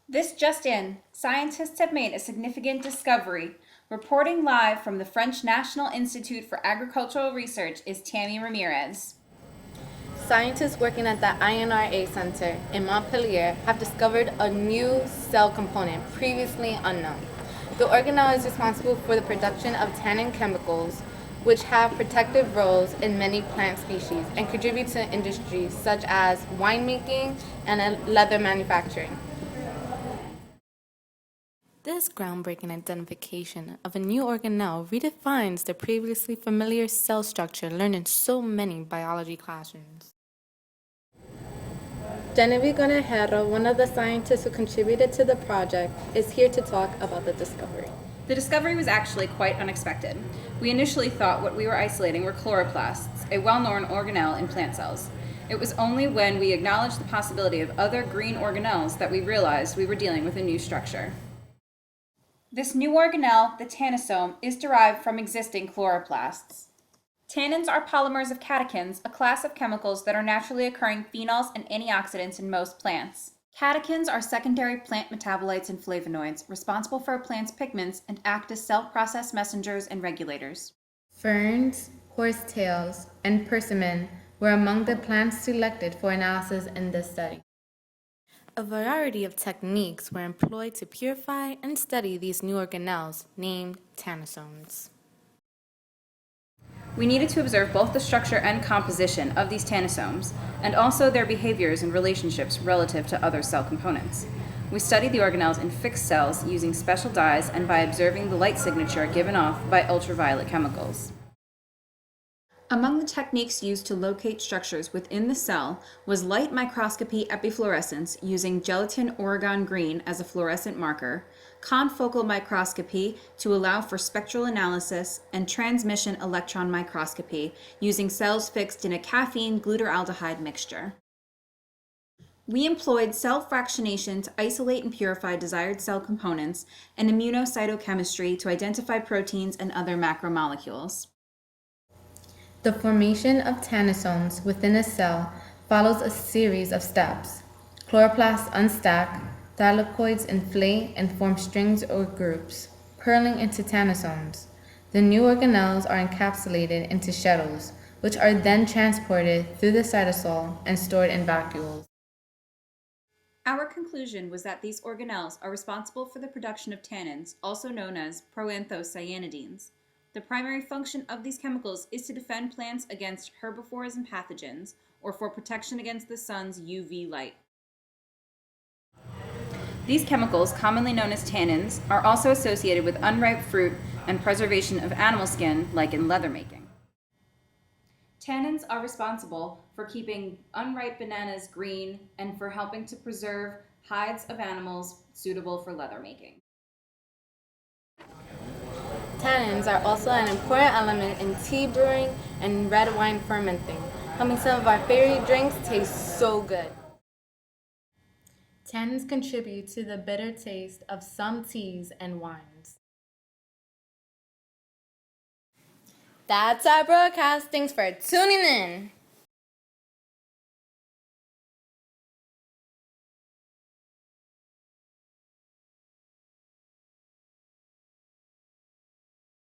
This just in, scientists have made a significant discovery. Reporting live from the French National Institute for Agricultural Research is Tami Ramirez. Scientists working at the INRA Center in Montpellier have discovered a new cell component previously unknown. The organelle is responsible for the production of tannin chemicals, which have protective roles in many plant species and contribute to industries such as winemaking and leather manufacturing. This groundbreaking identification of a new organelle redefines the previously familiar cell structure learned in so many biology classrooms. Genevieve Conejero, one of the scientists who contributed to the project, is here to talk about the discovery. The discovery was actually quite unexpected. We initially thought what we were isolating were chloroplasts, a well-known organelle in plant cells. It was only when we acknowledged the possibility of other green organelles that we realized we were dealing with a new structure. This new organelle, the tannosome, is derived from existing chloroplasts. Tannins are polymers of catechins, a class of chemicals that are naturally occurring phenols and antioxidants in most plants. Catechins are secondary plant metabolites and flavonoids, responsible for a plant's pigments and act as cell process messengers and regulators. Ferns, horsetails, and persimmon were among the plants selected for analysis in this study. A variety of techniques were employed to purify and study these new organelles, named tannosomes. We needed to observe both the structure and composition of these tannosomes, and also their behaviors and relationships relative to other cell components. We studied the organelles in fixed cells using special dyes and by observing the light signature given off by ultraviolet chemicals. Among the techniques used to locate structures within the cell was light microscopy epifluorescence using gelatin Oregon green as a fluorescent marker, confocal microscopy to allow for spectral analysis, and transmission electron microscopy using cells fixed in a caffeine glutaraldehyde mixture. We employed cell fractionation to isolate and purify desired cell components and immunocytochemistry to identify proteins and other macromolecules. The formation of tannosomes within a cell follows a series of steps. Chloroplasts unstack, thylakoids inflate and form strings or groups, purling into tannosomes. The new organelles are encapsulated into shuttles, which are then transported through the cytosol and stored in vacuoles. Our conclusion was that these organelles are responsible for the production of tannins, also known as proanthocyanidins. The primary function of these chemicals is to defend plants against herbivores and pathogens, or for protection against the sun's UV light. These chemicals, commonly known as tannins, are also associated with unripe fruit and preservation of animal skin, like in leather making. Tannins are responsible for keeping unripe bananas green and for helping to preserve hides of animals suitable for leather making. Tannins are also an important element in tea brewing and red wine fermenting, helping some of our favorite drinks taste so good. Tannins contribute to the bitter taste of some teas and wines. That's our broadcast. Thanks for tuning in.